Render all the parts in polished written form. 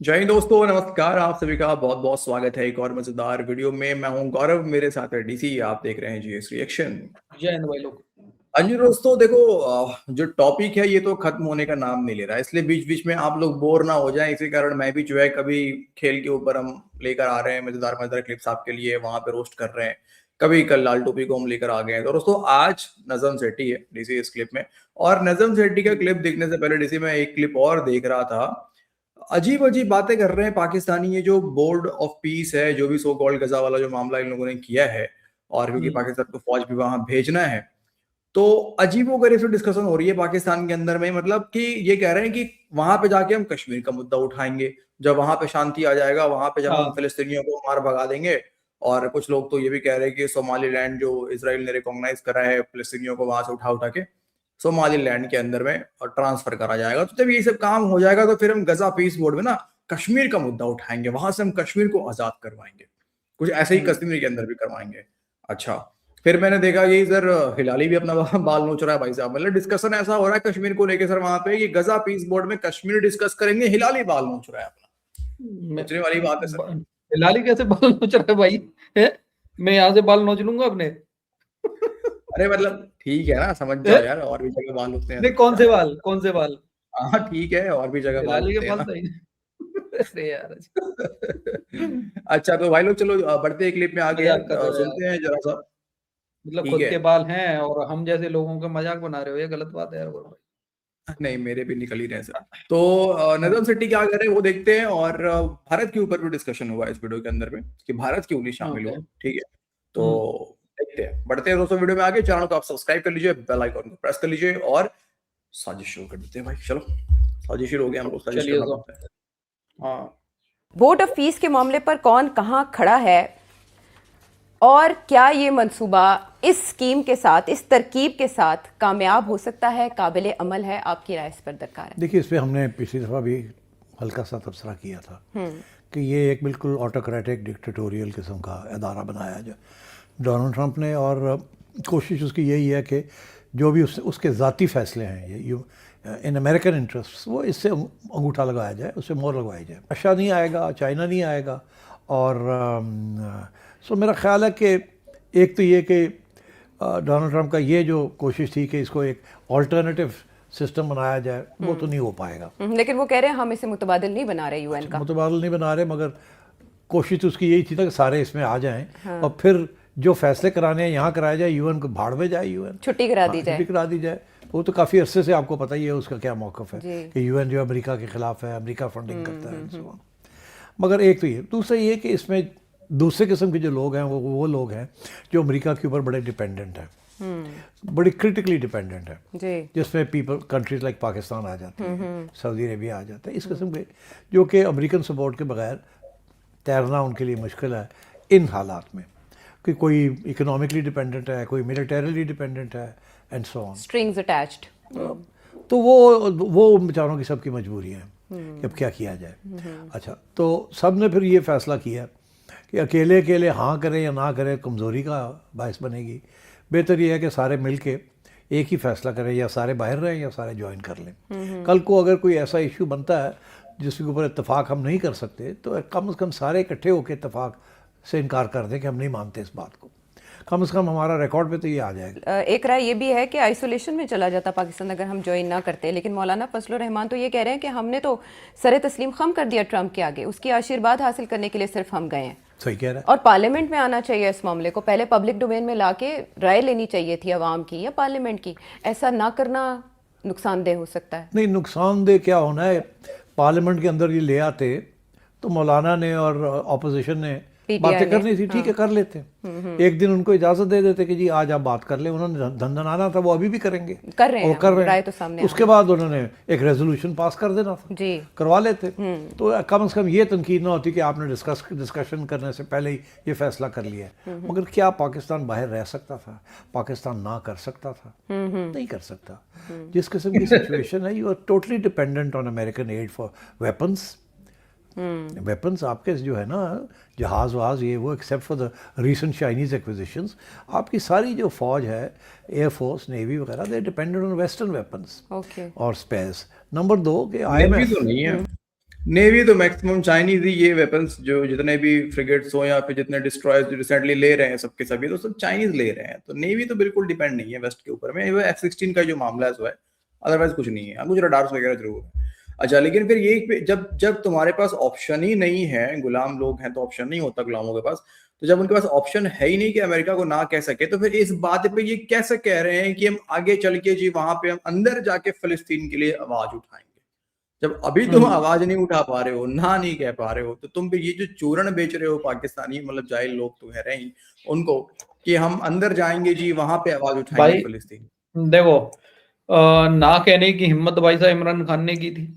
जय हिंद दोस्तों, नमस्कार। आप सभी का बहुत बहुत स्वागत है एक और मजेदार वीडियो में। मैं हूं गौरव, मेरे साथ है डीसी। आप देख रहे हैं जीएस रिएक्शन। जय हिंद भाई लोग। हाँ जी दोस्तों, देखो जो टॉपिक है ये तो खत्म होने का नाम नहीं ले रहा है, इसलिए बीच बीच में आप लोग बोर ना हो जाएं। इसी कारण मैं भी जो है कभी खेल के ऊपर हम लेकर आ रहे हैं मजेदार मजेदार क्लिप्स आपके लिए, वहां पे रोस्ट कर रहे हैं। कभी कल लाल टोपी को हम लेकर आ गए हैं। तो दोस्तों आज नजम सेठी है डीसी इस क्लिप में। और नजम सेठी का क्लिप देखने से पहले डीसी में एक क्लिप और देख रहा था। अजीब अजीब बातें कर रहे हैं पाकिस्तानी। ये जो बोर्ड ऑफ पीस है, जो भी सो कॉल्ड गजा वाला जो मामला इन लोगों ने किया है, और क्योंकि हम्म। पाकिस्तान को फौज भी वहां भेजना है, तो अजीबोगरीब सी डिस्कशन हो रही है पाकिस्तान के अंदर में। मतलब कि ये कह रहे हैं कि वहां पे जाके हम कश्मीर का मुद्दा उठाएंगे, जब वहां पे शांति आ जाएगा, वहां पे जब हम हाँ। फिलिस्तीनियों को मार भगा देंगे। और कुछ लोग तो ये भी कह रहे हैं कि सोमालीलैंड जो इसराइल ने रिकॉग्नाइज करा है फिलिस्तीनियों को, वहां से उठा उठा के सोमालीलैंड के अंदर में और ट्रांसफर करा जाएगा। तो जब ये सब काम हो जाएगा तो फिर हम गजा पीस बोर्ड में ना कश्मीर का मुद्दा उठाएंगे, वहां से हम कश्मीर को आजाद करवाएंगे, कुछ ऐसे ही हम्म। कश्मीर के अंदर भी करवाएंगे। अच्छा, फिर मैंने देखा कि सर हिलाली भी अपना बाल नोच रहा है भाई साहब। मतलब डिस्कशन ऐसा हो रहा है कश्मीर को लेके सर वहां पे कि गजा पीस बोर्ड में कश्मीर डिस्कस करेंगे, हिलाली बाल नोच रहा है अपना। मैं सोचने वाली बात है सर। हिलाली कैसे बाल नोच रहा है भाई? है? मैं यहाँ से बाल नोच लूंगा अपने। अरे मतलब ठीक है ना, समझ है? जाओ यार, और भी जगह बाल होते हैं नहीं, तो कौन क्या से है। बाल, कौन से बाल? हाँ ठीक है, और भी जगह बाल हिलाली के होते हैं बाल ना। सही नहीं। अरे यार, अच्छा तो भाई लोग चलो बढ़ते हैं, क्लिप में आगे मजाक कर रहे हो यार। सुनते हैं जरा सा। मतलब ठीक खुद है। के बाल हैं और हम जैसे लोगों का मजाक बना रहे हो, ये गलत बात है यार भाई। नहीं मेरे भी निकल ही रहे हैं सर। तो हाँ। नजम सेट्टी क्या कर रहे हैं वो देखते हैं, और भारत के ऊपर भी डिस्कशन हुआ इस वीडियो के अंदर में कि भारत क्यों नहीं शामिल ओके। हुआ। ठीक है, तो हम्म। देखते हैं, बढ़ते हैं दोस्तों वीडियो में आगे। चैनल को आप सब्सक्राइब कर लीजिए, बेल आइकन को प्रेस कर लीजिए, और साजिश शुरू कर देते हैं भाई। चलो, साजिश शुरू हो गया, हमको साजिश चलिए करना तो। पड़ता है। हाँ। बोर्ड ऑफ फीस के मामले पर कौन कहां खड़ा है और क्या ये मंसूबा इस स्कीम के साथ, इस तरकीब के साथ कामयाब हो सकता है, काबिल अमल है? आपकी राय इस पर दरकार है। देखिए, इस पर हमने पिछली दफ़ा भी हल्का सा तबसरा किया था कि ये एक बिल्कुल ऑटोक्रेटिक डिक्टेटोरियल किस्म का अदारा बनाया जाए डोनाल्ड ट्रंप ने। और कोशिश उसकी यही है कि जो भी उसके ज़ाती फ़ैसले हैं, ये इन अमेरिकन इंटरेस्ट, वो इससे अंगूठा लगाया जाए, उससे मोहर लगवाई जाए। रशिया नहीं आएगा, चाइना नहीं आएगा। और सो मेरा ख्याल है कि एक तो ये कि डोनाल्ड ट्रंप का ये जो कोशिश थी कि इसको एक ऑल्टरनेटिव सिस्टम बनाया जाए, वो तो नहीं हो पाएगा। लेकिन वो कह रहे हैं हम इसे मुतबादिल नहीं बना रहे यूएन का। मुतबादल नहीं बना रहे, मगर कोशिश तो उसकी यही थी ना कि सारे इसमें आ जाएं। हाँ। और फिर जो फैसले कराने हैं यहाँ कराया जाए, यूएन को भाड़ में जाए, यूएन छुट्टी करा दी जाए। छुट्टी करा दी जाए। वो तो काफ़ी अरसे से आपको पता ही है उसका क्या मौक़िफ़ है जी। कि यूएन जो अमेरिका के ख़िलाफ़ है, अमेरिका फंडिंग करता है, so on। मगर एक तो ये, दूसरा ये कि इसमें दूसरे किस्म के जो लोग हैं वो लोग हैं जो अमेरिका के ऊपर बड़े डिपेंडेंट हैं, बड़ी क्रिटिकली डिपेंडेंट है, जी। जिसमें कंट्रीज लाइक पाकिस्तान आ जाते हैं, सऊदी अरेबिया आ जाता है, इस किस्म के, जो कि अमेरिकन सपोर्ट के बगैर तैरना उनके लिए मुश्किल है इन हालात में। कि कोई इकोनॉमिकली डिपेंडेंट है, कोई मिलिटरीली डिपेंडेंट है, and so on. Strings attached. तो वो बेचारों की सबकी मजबूरी है कि अब क्या किया जाए। अच्छा, तो सब ने फिर ये फैसला किया कि अकेले अकेले हाँ करें या ना करें कमज़ोरी का बायस बनेगी। बेहतर ये है कि सारे मिल के एक ही फैसला करें, या सारे बाहर रहें या सारे ज्वाइन कर लें। कल को अगर कोई ऐसा इशू बनता है जिसके ऊपर इत्तेफाक हम नहीं कर सकते, तो कम से कम सारे इकट्ठे होकर इत्तेफाक से इनकार कर दें कि हम नहीं मानते इस बात को। कम से कम हमारा रिकॉर्ड पे तो ये आ जाएगा। एक राय ये भी है कि आइसोलेशन में चला जाता पाकिस्तान अगर हम ज्वाइन ना करते। लेकिन मौलाना फजलुर रहमान तो ये कह रहे हैं कि हमने तो सरे तस्लीम खम कर दिया ट्रंप के आगे, उसकी आशीर्वाद हासिल करने के लिए सिर्फ हम गए हैं। सही कह रहा है। और पार्लियामेंट में आना चाहिए इस मामले को, पहले पब्लिक डोमेन में लाके राय लेनी चाहिए थी अवाम की या पार्लियामेंट की। ऐसा ना करना नुकसानदेह हो सकता है। नहीं, नुकसानदेह क्या होना है, पार्लियामेंट के अंदर ये ले आते तो मौलाना ने और अपोजिशन ने बातें करनी थी, ठीक है, कर लेते। एक दिन उनको इजाजत दे देते कि जी आज आप बात कर ले। उन्होंने धंधनाना था, वो अभी भी करेंगे, कर रहे हैं, कर रहे राय हैं। तो सामने उसके बाद उन्होंने एक रेजोल्यूशन पास कर देना था, जी। करवा लेते। तो कम से कम ये तनकीद ना होती कि आपने डिस्कशन करने से पहले ही ये फैसला कर लिया है। मगर क्या पाकिस्तान बाहर रह सकता था? पाकिस्तान ना कर सकता था? नहीं कर सकता। जिस किस्म की सिचुएशन है, you are totally dependent on American aid for weapons. Weapons आपके जो है ना, जहाज वहाज ये वो, except for the recent Chinese acquisitions, आपकी सारी जो फौज है, एयरफोर्स, नेवी वगैरह, they depended on western weapons okay. और स्पेस। नंबर 2 कि नेवी IMF, तो नहीं है, नेवी तो मैक्सिमम चाइनीज ही, ये वेपन्स जो जितने भी फ्रिगेट्स हो या फिर जितने डिस्ट्रॉयर्स जो रिसेंटली ले रहे हैं सबके सभी, तो सब चाइनीज ले रहे हैं। तो नेवी तो बिल्कुल डिपेंड नहीं है वेस्ट के ऊपर में। वो F-16 का जो मामला है सो है, अदरवाइज कुछ नहीं है। कुछ रडार्स वगैरह जरूर है। अच्छा, लेकिन फिर ये जब जब तुम्हारे पास ऑप्शन ही नहीं है, गुलाम लोग हैं तो ऑप्शन नहीं होता गुलामों के पास, तो जब उनके पास ऑप्शन है ही नहीं कि अमेरिका को ना कह सके, तो फिर इस बात पे ये कैसे कह रहे हैं कि हम आगे चल के जी वहां पे हम अंदर जाके फिलिस्तीन के लिए आवाज उठाएंगे, जब अभी तुम आवाज नहीं उठा पा रहे हो, ना नहीं कह पा रहे हो, तो तुम भी ये जो चूरण बेच रहे हो पाकिस्तानी मतलब जाहिल लोग तो कह रहे हैं उनको कि हम अंदर जाएंगे जी वहां पे आवाज उठाएंगे भाई फिलिस्तीन। देखो, ना कहने की हिम्मत भाई साहब इमरान खान ने की थी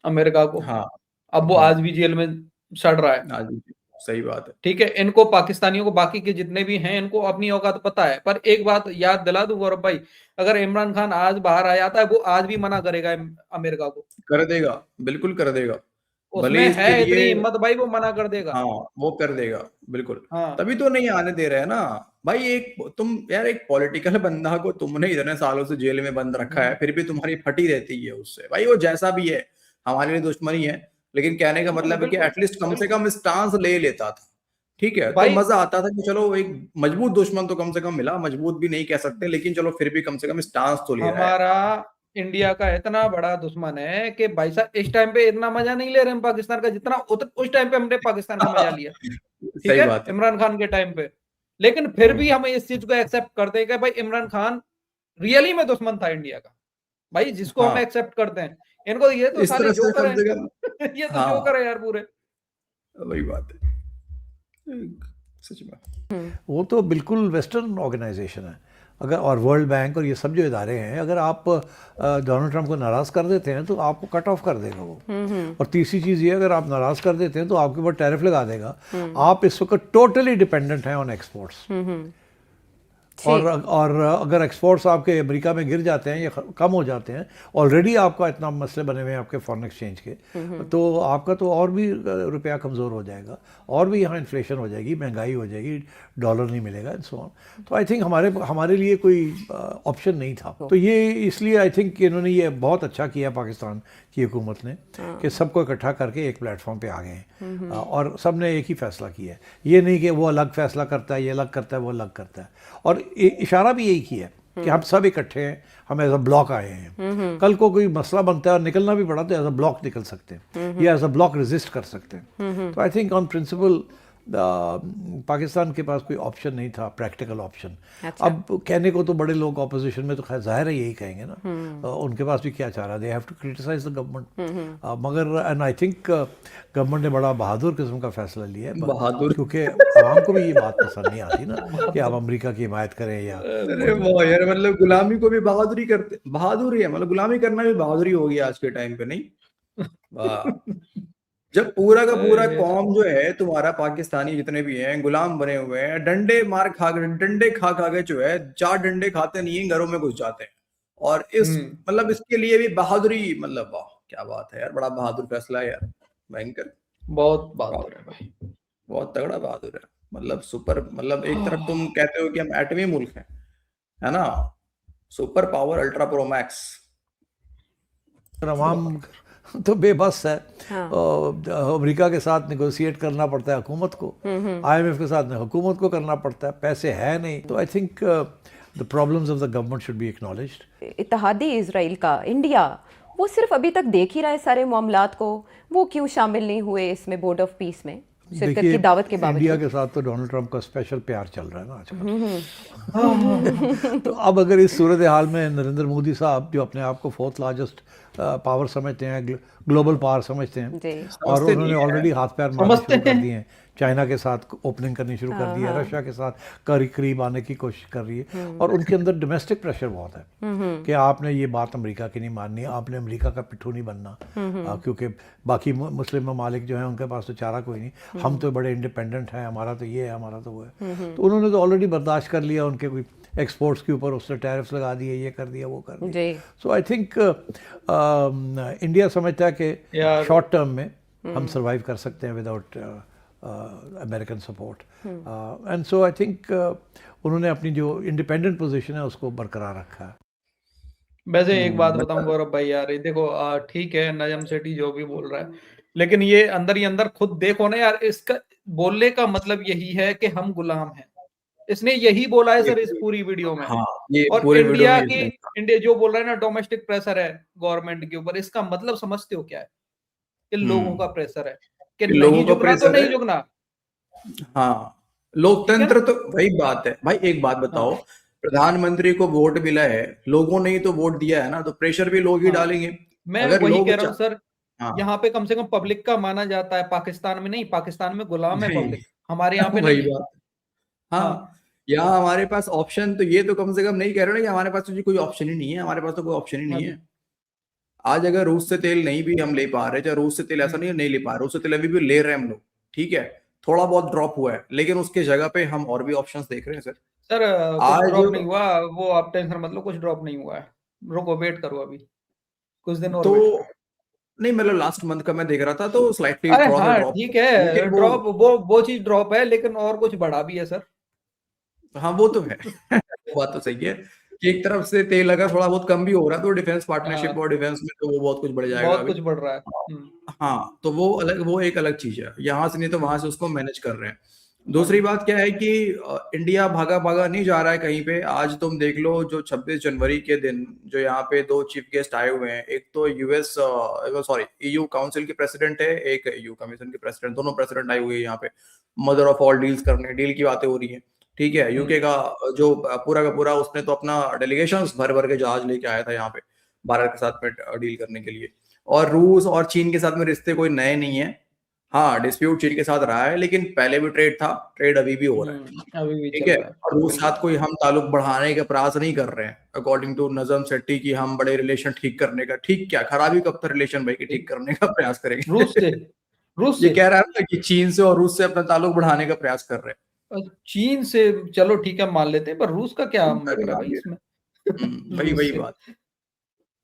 अमेरिका को। हाँ, अब वो आज भी जेल में सड़ रहा है। हाँ जी, सही बात है। ठीक है, इनको पाकिस्तानियों को, बाकी के जितने भी हैं, इनको अपनी औकात पता है। पर एक बात याद दिला दूं गौरव भाई, अगर इमरान खान आज बाहर आ जाता है, वो आज भी मना करेगा अमेरिका को। कर देगा, बिल्कुल कर देगा, भले उसमें इसके है इतनी लिए। हिम्मत भाई, वो मना कर देगा। हाँ, वो कर देगा बिल्कुल। हाँ, तभी तो नहीं आने दे रहे हैं ना भाई। एक तुम यार, एक पॉलिटिकल बंदा को तुमने इतने सालों से जेल में बंद रखा है, फिर भी तुम्हारी फटी रहती है उससे। भाई वो जैसा भी है हमारे लिए दुश्मनी है, लेकिन कहने का मतलब है कि बिल्कुल एटलीस्ट कम से बिल्कुल कम स्टांस ले लेता था। ठीक है, तो भाई। मजा आता था कि चलो एक मजबूत दुश्मन तो कम से कम मिला। मजबूत भी नहीं कह सकते, लेकिन चलो फिर भी कम से कम स्टांस तो ले रहा है। हमारा इंडिया का इतना बड़ा दुश्मन है कि भाई साहब इस टाइम पे इतना मजा नहीं ले रहे हम पाकिस्तान का, जितना उस टाइम पे हमने पाकिस्तान का मजा लिया। ठीक सही है, बात है। इमरान खान के टाइम पे। लेकिन फिर भी हम इस चीज को एक्सेप्ट करते हैं कि भाई इमरान खान रियली में दुश्मन था इंडिया का। भाई जिसको हम हाँ, एक्सेप्ट करते हैं, इनको ये तो इस साले तरह से जोकर कम से कम। हैं। ये तो हाँ, जोकर है यार पूरे। वही बात है, सच में। वो तो बिल्कुल वेस्टर्न ऑर्गेनाइजेशन है। अगर और वर्ल्ड बैंक और ये सब जो इदारे हैं, अगर आप डोनाल्ड ट्रंप को नाराज़ कर देते हैं तो आपको कट ऑफ कर देगा वो। और तीसरी चीज़ ये, अगर आप नाराज़ कर देते हैं तो आपके ऊपर टैरिफ लगा देगा। आप इस वक्त टोटली डिपेंडेंट हैं ऑन एक्सपोर्ट्स। और अगर एक्सपोर्ट्स आपके अमेरिका में गिर जाते हैं या कम हो जाते हैं, ऑलरेडी आपका इतना मसले बने हुए हैं आपके फॉरेन एक्सचेंज के, तो आपका तो और भी रुपया कमज़ोर हो जाएगा, और भी यहाँ इन्फ्लेशन हो जाएगी, महंगाई हो जाएगी, डॉलर नहीं मिलेगा एंड सो ऑन। तो आई थिंक हमारे लिए कोई ऑप्शन नहीं था। तो ये इसलिए आई थिंक इन्होंने ये बहुत अच्छा किया पाकिस्तान की हुकूमत ने कि सबको इकट्ठा करके एक प्लेटफॉर्म पे आ गए हैं और सब ने एक ही फैसला किया है। ये नहीं कि वो अलग फैसला करता है, ये अलग करता है, वो अलग करता है। और इशारा भी यही किया है कि हम सब इकट्ठे हैं, हम एज अ ब्लॉक आए हैं। कल को कोई मसला बनता है और निकलना भी पड़ा तो एज अ ब्लॉक निकल सकते हैं या एज अ ब्लॉक रेजिस्ट कर सकते हैं। तो I think on principle Pakistan के पास कोई ऑप्शन नहीं था, प्रैक्टिकल ऑप्शन। अच्छा। अब कहने को तो बड़े लोग ऑपोजिशन में तो खैर जाहिर है यही कहेंगे ना, उनके पास भी क्या चारा, they have to criticise the government. मगर एंड आई थिंक गवर्नमेंट ने बड़ा बहादुर किस्म का फैसला लिया है, बहादुर। क्योंकि आवाम को भी ये बात पसंद नहीं आती ना कि आप अमेरिका की हिमायत करें या अरे वो यार, मतलब गुलामी को भी बहादुरी करते, बहादुरी है, मतलब गुलामी करना भी बहादुरी होगी आज के टाइम पे, नहीं? वाह। जब पूरा का पूरा कौम जो है तुम्हारा, पाकिस्तानी जितने भी हैं, गुलाम बने हुए हैं, डंडे खा खा के जो है, 4 डंडे खाते नहीं है, घरों में घुस जाते हैं। और इस मतलब इसके लिए भी बहादुरी, मतलब वाह क्या बात है यार, बड़ा बहादुर फैसला है यार, भयंकर। बहुत बहादुर है भाई। बहुत तगड़ा बहादुर है, मतलब सुपर। मतलब एक तरफ तुम कहते हो कि हम एटमी मुल्क हैं, है ना, super power ultra pro max. अवाम तो बेबस है। हाँ। अमेरिका के साथ नेगोशिएट करना पड़ता है हुकूमत को, IMF के साथ हुकूमत को करना पड़ता है, पैसे है नहीं। तो I think the problems of the government should be acknowledged. इत्तेहादी इजराइल का इंडिया, वो सिर्फ अभी तक देख ही रहा है सारे मामलात को, वो क्यों शामिल नहीं हुए इसमें बोर्ड ऑफ पीस में शिरकत की दावत के बावजूद? इंडिया के साथ तो डोनाल्ड ट्रंप का स्पेशल प्यार चल रहा है ना आजकल। तो अब अगर इस सूरत हाल में नरेंद्र मोदी साहब, जो अपने आप को 4th लार्जेस्ट पावर समझते हैं, ग्लोबल पावर समझते हैं, जी। और उन्होंने ऑलरेडी हाथ पैर मारने शुरू कर दिए हैं, चाइना के साथ ओपनिंग करनी शुरू कर दी है, रशिया के साथ करीब आने की कोशिश कर रही है, और उनके अंदर डोमेस्टिक प्रेशर बहुत है कि आपने ये बात अमेरिका की नहीं माननी, आपने अमेरिका का पिट्ठू नहीं बनना, क्योंकि बाकी मुस्लिम ममालिक जो हैं उनके पास तो चारा कोई नहीं, हम तो बड़े इंडिपेंडेंट हैं, हमारा तो ये है, हमारा तो वो है। तो उन्होंने तो ऑलरेडी बर्दाश्त कर लिया, उनके कोई एक्सपोर्ट्स के ऊपर उसने टैरिफ्स लगा दिए, ये कर दिया, वो कर दिया। सो आई थिंक इंडिया समझता है कि शॉर्ट टर्म में हम सर्वाइव कर सकते हैं without American support, and so I think उन्होंने अपनी जो इंडिपेंडेंट पोजीशन है उसको बरकरार रखा है। वैसे एक बात बताऊं मतलब गौरव भाई यार, ये देखो ठीक है नजम सेठी जो भी बोल रहा है, लेकिन ये अंदर ही अंदर खुद देखो ना यार, इसका बोलने का मतलब यही है कि हम गुलाम हैं। इसने यही बोला है ये सर इस पूरी वीडियो में। हाँ, ये और पूरे वीडियो में इसने इंडिया जो बोल रहा है ना डोमेस्टिक प्रेशर है गवर्नमेंट के ऊपर, इसका मतलब समझते हो क्या है? कि लोगों का प्रेशर है, कि लोगों नहीं का झुकना तो प्रेशर है। नहीं झुकना। हाँ, ठीक है लोकतंत्र ना? तो वही बात है भाई। एक बात बताओ, हाँ प्रधानमंत्री को वोट मिला है, लोगों ने ही तो वोट दिया है ना, तो प्रेशर भी लोग ही हाँ, डालेंगे। मैं अगर वही लोग कह रहा हूँ सर। हाँ, यहाँ पे कम से कम पब्लिक का माना जाता है, पाकिस्तान में नहीं। पाकिस्तान में गुलाम है नहीं पब्लिक, हमारे यहाँ पे वही नहीं है। बात। हाँ, हाँ यहाँ हमारे पास ऑप्शन तो ये तो कम से कम नहीं कह रहे ना कि हमारे पास तो जी कोई ऑप्शन ही नहीं है, हमारे पास तो कोई ऑप्शन ही हाँ नहीं जी। है। आज अगर रूस से तेल नहीं भी हम ले पा रहे, चाहे रूस से तेल ऐसा नहीं है हम्म। नहीं ले पा रहे, रूस से तेल अभी भी ले रहे हैं हम लोग, ठीक है, थोड़ा बहुत ड्रॉप हुआ है, लेकिन उसके जगह पे हम और भी ऑप्शंस देख रहे हैं सर। सर कुछ आज ड्रॉप नहीं हुआ, वो आप टेंशन मत लो, कुछ ड्रॉप नहीं हुआ है। रुको वेट करो अभी, कुछ दिन और तो वेट करो। नहीं, मतलब लास्ट मंथ का मैं देख रहा था तो स्लाइटली अरे थोड़ा सा हाँ ड्रॉप ठीक हुआ, है, लेकिन ड्रॉप वो चीज ड्रॉप है, लेकिन और कुछ बढ़ा भी है सर। हाँ वो तो है वो बात तो सही है कि एक तरफ से तेल अगर थोड़ा बहुत कम भी हो रहा है तो डिफेंस पार्टनरशिप हाँ और डिफेंस में तो वो बहुत कुछ बढ़ जाएगा बहुत अभी। कुछ बढ़ रहा है। हाँ, तो वो अलग, वो एक अलग चीज है, यहाँ से नहीं तो वहां से उसको मैनेज कर रहे हैं। हाँ दूसरी जी। बात क्या है कि इंडिया भागा भागा नहीं जा रहा है कहीं पे। आज तुम देख लो, जो 26 जनवरी के दिन जो यहाँ पे दो चीफ गेस्ट आए हुए हैं, एक तो यूएस सॉरी ईयू काउंसिल के प्रेसिडेंट है, एक ईयू कमीशन के प्रेसिडेंट, दोनों प्रेसिडेंट आए हुए हैं यहाँ पे, मदर ऑफ ऑल डील्स करने, डील की बातें हो रही है। ठीक है, यूके हम्म। का जो पूरा का पूरा उसने तो अपना डेलीगेशन भर भर के जहाज लेके आया था यहाँ पे भारत के साथ में डील करने के लिए। और रूस और चीन के साथ में रिश्ते कोई नए नहीं है। हाँ, डिस्प्यूट चीन के साथ रहा है, लेकिन पहले भी ट्रेड था, ट्रेड अभी भी हो रहा है। अभी भी ठीक चल है, रहा है। और रूस के बिल्कुल। साथ कोई हम ताल्लुक बढ़ाने का प्रयास नहीं कर रहे हैं अकॉर्डिंग टू नजम सेट्टी की, हम बड़े रिलेशन ठीक करने का, ठीक क्या खराबी कब तक रिलेशन भाई की ठीक करने का प्रयास करेंगे रूस से रूस ये से कह रहा है ना कि चीन से और रूस से अपना ताल्लुक बढ़ाने का प्रयास कर रहे चीन से चलो ठीक है मान लेते हैं, पर रूस का क्या हैं। मैटर है भाई इसमें? वही रूस वही से बात।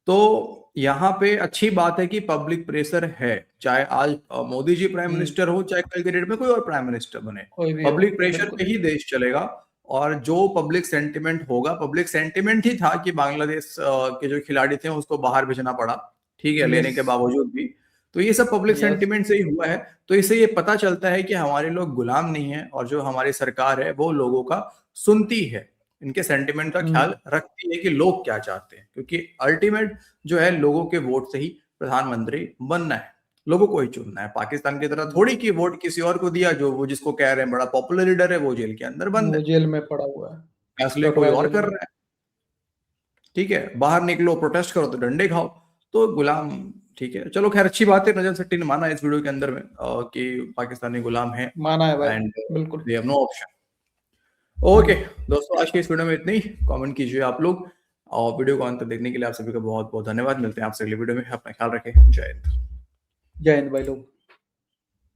तो यहाँ पे अच्छी बात है कि पब्लिक प्रेशर है, चाहे आज मोदी जी प्राइम मिनिस्टर हो, चाहे कल के डेट में कोई और प्राइम मिनिस्टर बने, कोई भी हो। पब्लिक प्रेशर पे बिल्कुल। ही देश चलेगा। और जो पब्लिक सेंटिमेंट होगा, पब्लिक सेंटिमेंट ही था कि बांग्लादेश के जो खिलाड़ी थे उसको बाहर भेजना पड़ा, ठीक है, लेने यस। के बावजूद भी। तो ये सब पब्लिक यस। सेंटिमेंट से ही हुआ है। तो इससे ये पता चलता है कि हमारे लोग गुलाम नहीं है, और जो हमारी सरकार है वो लोगों का सुनती है, इनके सेंटिमेंट का ख्याल रखती है कि लोग क्या चाहते हैं, क्योंकि अल्टीमेट जो है लोगों के वोट से ही प्रधानमंत्री बनना है, लोगों को ही चुनना है। पाकिस्तान की तरह थोड़ी की वोट किसी और को दिया, जो वो जिसको कह रहे हैं बड़ा पॉपुलर लीडर है वो जेल के अंदर बंद वो है, जेल में पड़ा हुआ है, फैसले कट कोई रहा है और जेल कर में। रहा है। ठीक है, बाहर निकलो, प्रोटेस्ट करो तो डंडे खाओ, तो गुलाम। ठीक है, चलो खैर, अच्छी बात है नजर सेट्टी ने माना इस वीडियो के अंदर में कि पाकिस्तानी गुलाम है माना है भाई। एंड बिल्कुल। They have no option. Okay दोस्तों, आज की इस वीडियो में इतनी। कमेंट कीजिए आप लोग, और वीडियो को अंत तक देखने के लिए आप सभी का बहुत बहुत धन्यवाद। मिलते हैं आपसे अगली वीडियो में, अपना ख्याल रखें। जय हिंद। जय हिंद भाई लोग।